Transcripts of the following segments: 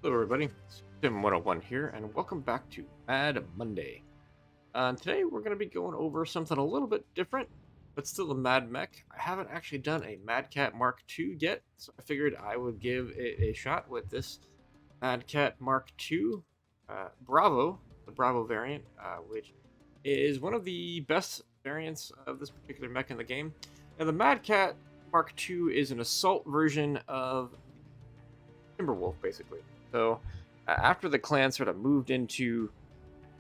Hello, everybody. Sim101 here, and welcome back to Mad Monday. Today, we're going to be going over something a little bit different, but still a Mad Mech. I haven't actually done a Mad Cat Mark II yet, so I figured I would give it a shot with this Mad Cat Mark II Bravo, the Bravo variant, which is one of the best variants of this particular mech in the game. Now, the Mad Cat Mark II is an assault version of Timberwolf, basically. So after the clan sort of moved into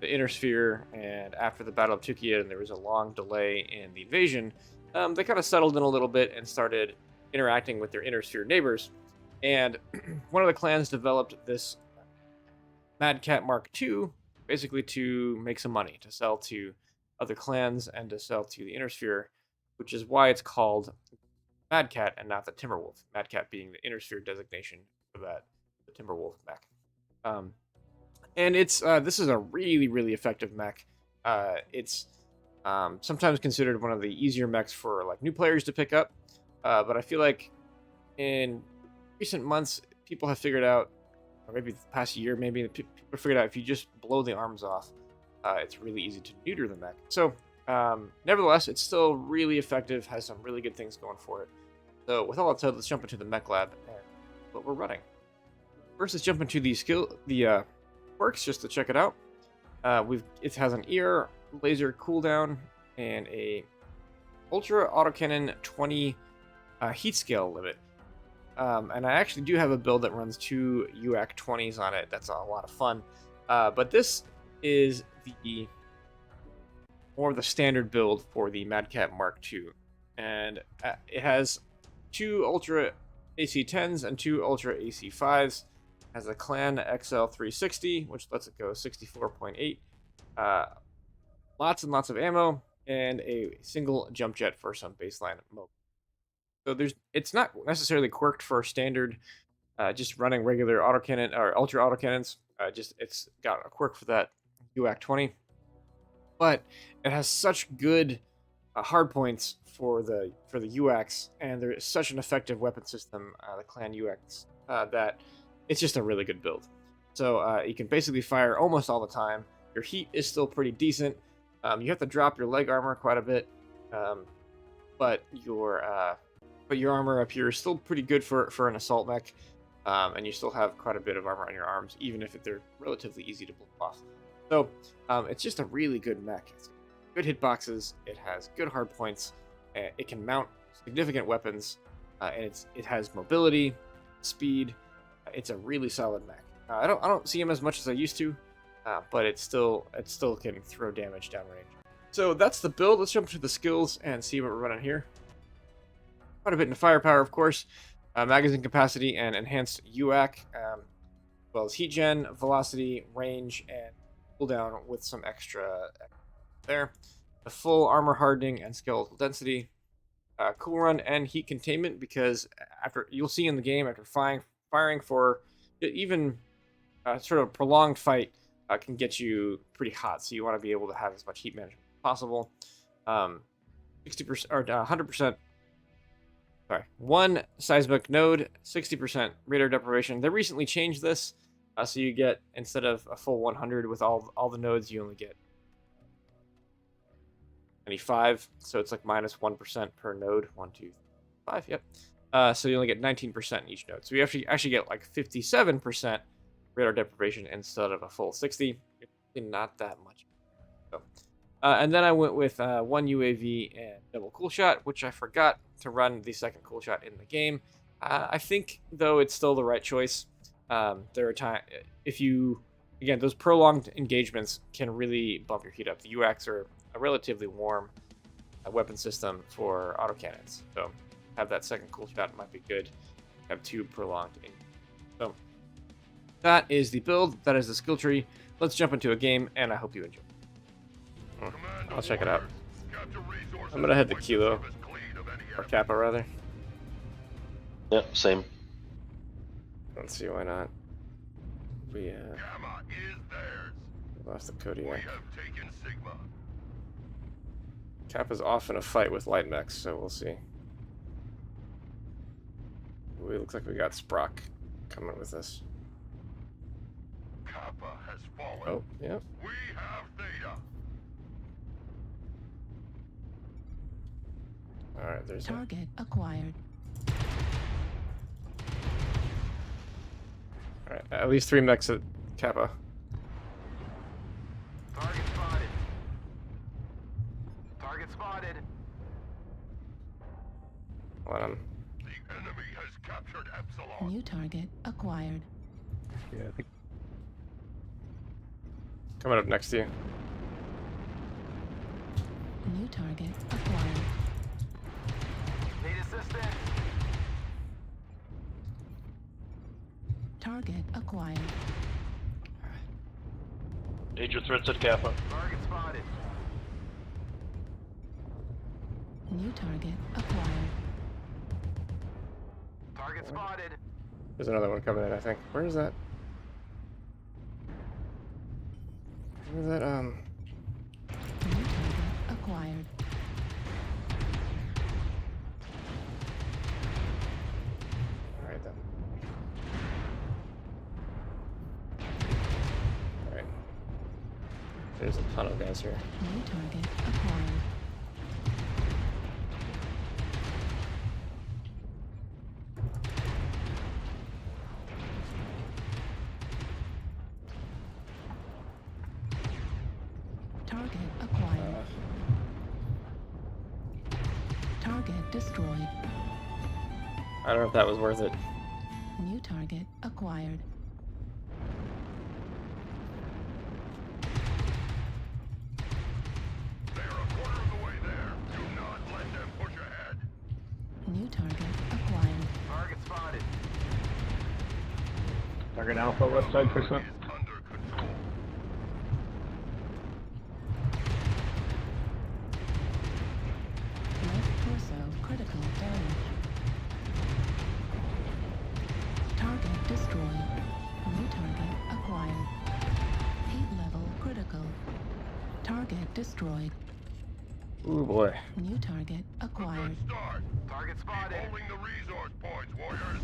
the inner sphere, and after the Battle of Tukia, and there was a long delay in the invasion, they kind of settled in a little bit and started interacting with their inner sphere neighbors. And one of the clans developed this Mad Cat Mark II, basically to make some money, to sell to other clans and to sell to the inner sphere, which is why it's called Mad Cat and not the Timberwolf. Mad Cat being the inner sphere designation for that, the Timberwolf mech. And it's this is a really effective mech. It's sometimes considered one of the easier mechs for like new players to pick up, but I feel like in recent months people have figured out, or maybe the past year, maybe people figured out if you just blow the arms off, it's really easy to neuter the mech. So nevertheless, it's still really effective, has some really good things going for it. So with all that said, let's jump into the mech lab and what we're running. First, let's jump into the quirks just to check it out. It has an ear, laser cooldown, and a ultra autocannon 20 heat scale limit. And I actually do have a build that runs 2UAC10s on it. That's a lot of fun. But this is the more of the standard build for the Mad Cat Mark II, and it has 2 Ultra AC10s and 2 Ultra AC5s. Has a Clan XL360, which lets it go 64.8. Lots and lots of ammo, and a single jump jet for some baseline mode. So it's not necessarily quirked for standard, just running regular autocannon or ultra autocannons. It's got a quirk for that UAC20, but it has such good hard points for the UACs, and there is such an effective weapon system, the Clan UACs, that it's just a really good build. So you can basically fire almost all the time. Your heat is still pretty decent. You have to drop your leg armor quite a bit, but your armor up here is still pretty good for an assault mech, and you still have quite a bit of armor on your arms, even if they're relatively easy to blow off. So it's just a really good mech. It's good hitboxes. It has good hard points. It can mount significant weapons, and it has mobility, speed. It's a really solid mech. I don't see him as much as I used to, but it still can throw damage downrange. So that's the build. Let's jump to the skills and see what we're running here. Quite a bit in firepower, of course, magazine capacity, and enhanced UAC, as well as heat gen, velocity, range, and cooldown with some extra there. The full armor hardening and skeletal density, cool run, and heat containment, because after you'll see in the game, after firing for even sort of a prolonged fight, can get you pretty hot. So you want to be able to have as much heat management as possible. 60% or 100%. Sorry, 1 seismic node, 60% radar deprivation. They recently changed this, so you get, instead of a full 100 with all the nodes, you only get 95. So it's like minus 1% per node. 1, 2, 5. Yep. So you only get 19% in each node. So you actually get like 57% radar deprivation instead of a full 60. Not that much. So, and then I went with 1 UAV and double cool shot, which I forgot to run the second cool shot in the game. I think, though, it's still the right choice. There are times, again, those prolonged engagements can really bump your heat up. The UACs are a relatively warm weapon system for autocannons. So have that second cool shot might be good. Have 2 prolonged engagements. So that is the build. That is the skill tree. Let's jump into a game, and I hope you enjoy. I'll check it out. I'm gonna head to Kilo, or Kappa rather. Yep, same. Let's see, why not? We lost the Kodiak. Kappa's off in a fight with light mechs, so we'll see. Ooh, it looks like we got Sprock coming with us. Kappa has fallen. Oh, yeah. We have Theta. Alright, there's a... Target acquired. Alright, at least 3 mechs at Kappa. Target spotted. Target spotted. Hold on. The enemy has captured Epsilon. New target acquired. Yeah, I think Coming up next to you. New target acquired. Need assistance. Target acquired. Major threats at Kappa. Target spotted. New target acquired. Target spotted. There's another one coming in, I think. Where is that? Where's that, New target acquired. Alright then. Alright. There's a ton of guys here. New target acquired. Target acquired. Target destroyed. I don't know if that was worth it. New target acquired. They're a quarter of the way there. Do not let them push ahead. New target acquired. Target spotted. target alpha left side percent. Is under control. Left torso critical damage. Target destroyed. New target acquired. Heat level critical. Target destroyed. Ooh boy. New target acquired. Good start. Target spotted. Keep holding the resource points, warriors.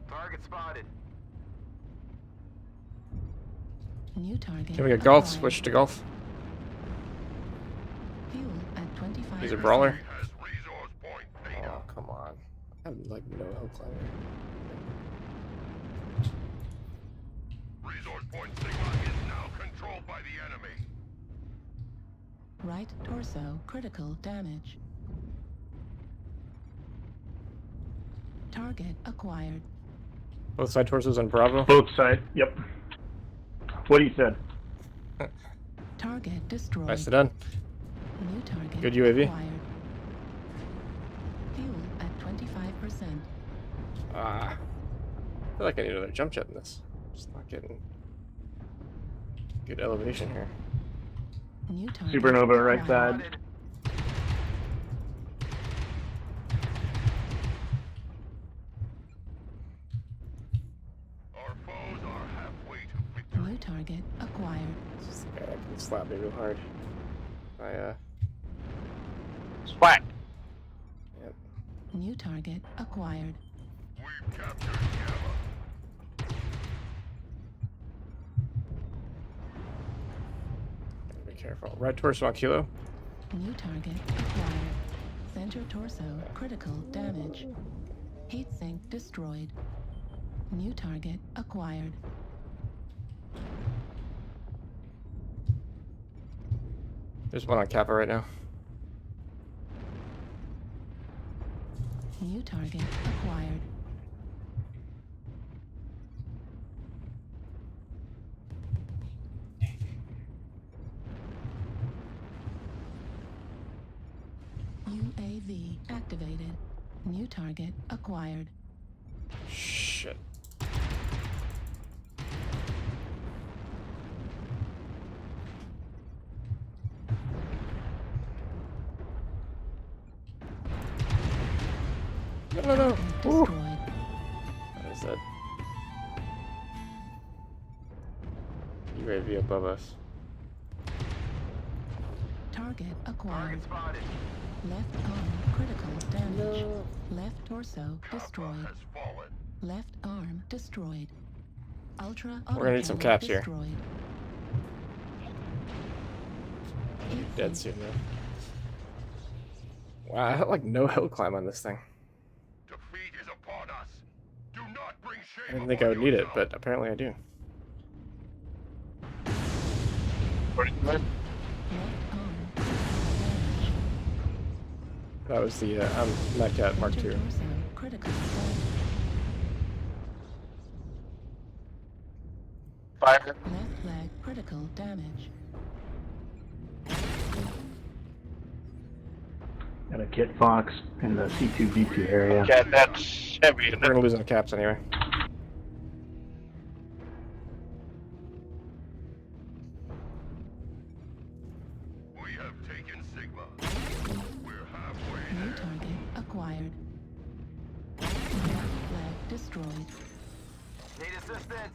Target spotted. New target. Can we get golf? acquired. Switch to golf. Fuel at 25%. He's a brawler. Has resource point Theta. Oh, come on. I'm like no hill climber. Resource point Sigma is now controlled by the enemy. Right torso critical damage. Target acquired. Both side torsos on Bravo. Both side. Yep. What he said. Target destroyed. Nicely done. New target Good UAV. acquired. Fuel at 25%. Ah. I feel like I need another jump jet in this. Just not getting good elevation here. New target Supernova right acquired. side. Our foes are halfway to victory. New target acquired. This guy can slap me real hard. Splat! Yep. New target acquired. We've captured Gamma. Gotta be careful. Right torso on Kilo. New target acquired. Center torso critical damage. Heat sink destroyed. New target acquired. There's one on Kappa right now. New target acquired. UAV activated. New target acquired. Shit. No, no, no. Target Ooh. destroyed. What is that? UAV above us. Target acquired. Target spotted. Left arm critical damage. Left torso destroyed. Has fallen. Left arm destroyed. Ultra We're gonna need some autocannon caps here. destroyed. Dead soon though. Wow, I have like no hill climb on this thing. Defeat is upon us. Do not bring I shame didn't think I would upon need it, yourself. but apparently I do. What did you Left arm critical damage. That was the Medcat Mark Center II. torso critical damage. Fire. Left leg critical damage. Got a Kit Fox in the C2B2 area. Yeah, that's heavy. We're gonna lose on caps anyway. We have taken Sigma. We're halfway New there. target acquired. Left leg destroyed. Need assistance.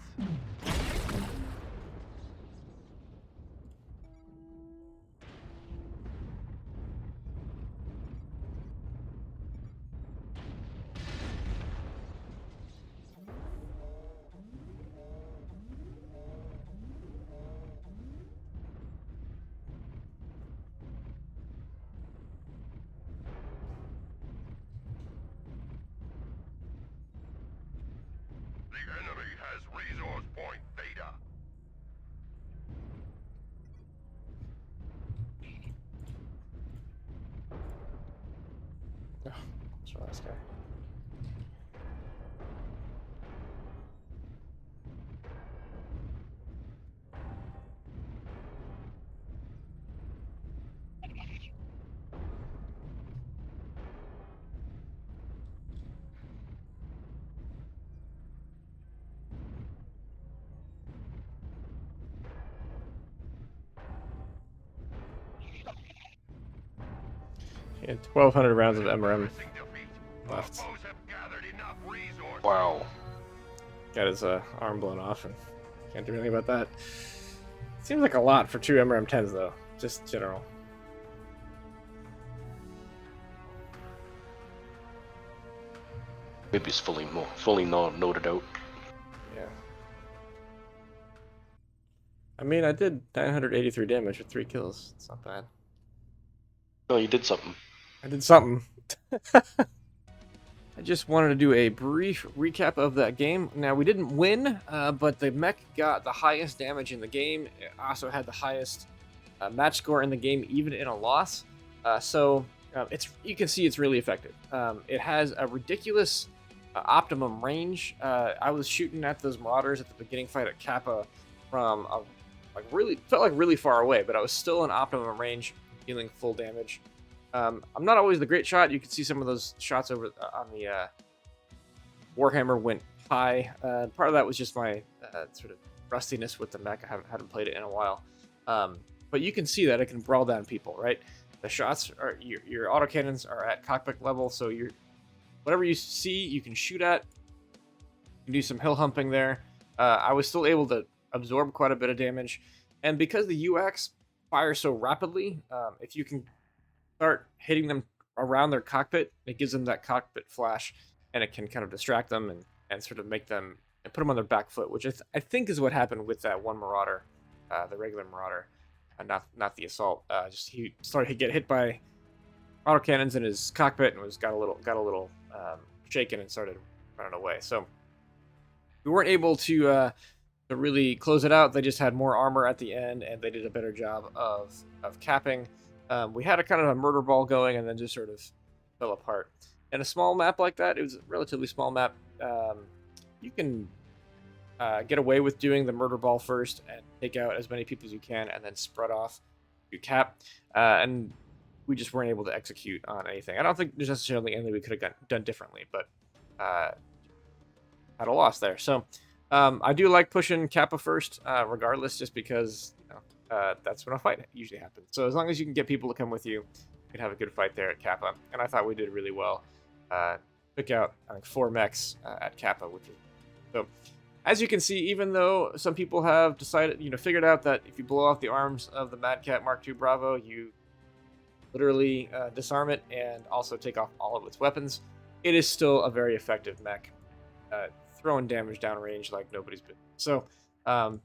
The enemy has resource point Theta. Oh, what's wrong with this guy? He had 1,200 rounds of MRM Pressing defeat. Our left. foes have gathered enough resources. Wow. Got his arm blown off and can't do anything about that. Seems like a lot for 2 MRM10s though, just general. Maybe it's fully noted out. Yeah. I mean, I did 983 damage with 3 kills. It's not bad. No, you did something. I did something. I just wanted to do a brief recap of that game. Now, we didn't win, but the mech got the highest damage in the game. It also had the highest match score in the game, even in a loss. You can see it's really effective. It has a ridiculous optimum range. I was shooting at those marauders at the beginning fight at Kappa from felt like really far away, but I was still in optimum range, dealing full damage. I'm not always the great shot. You can see some of those shots over on the Warhammer went high. Part of that was just my sort of rustiness with the mech. I hadn't played it in a while. But you can see that it can brawl down people, right? The shots are your autocannons are at cockpit level, so whatever you see, you can shoot at. You can do some hill humping there. I was still able to absorb quite a bit of damage, and because the UACs fire so rapidly, if you can start hitting them around their cockpit, it gives them that cockpit flash, and it can kind of distract them and sort of make them and put them on their back foot, which I think is what happened with that one Marauder, the regular Marauder, not the assault. He started to get hit by autocannons in his cockpit and got a little shaken and started running away. So we weren't able to really close it out. They just had more armor at the end, and they did a better job of capping. We had a kind of a murder ball going, and then just sort of fell apart. In a small map like that, it was a relatively small map. You can get away with doing the murder ball first and take out as many people as you can, and then spread off to cap. And we just weren't able to execute on anything. I don't think there's necessarily anything we could have done differently, but had a loss there. So I do like pushing Kappa first, regardless, just because that's when a fight usually happens. So as long as you can get people to come with you, you can have a good fight there at Kappa. And I thought we did really well. Took out, I think, 4 mechs at Kappa, which is so. As you can see, even though some people have decided, figured out that if you blow off the arms of the Mad Cat Mark II Bravo, you literally disarm it and also take off all of its weapons, it is still a very effective mech, throwing damage downrange like nobody's been. So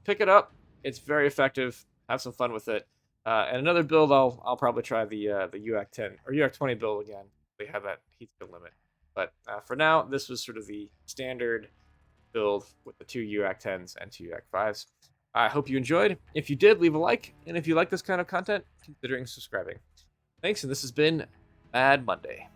pick it up. It's very effective. Have some fun with it. And another build, I'll probably try the UAC10 or UAC20 build again. They have that heat skill limit. But for now, this was sort of the standard build with the 2UAC10s and 2UAC5s. I hope you enjoyed. If you did, leave a like. And if you like this kind of content, considering subscribing. Thanks, and this has been Mad Monday.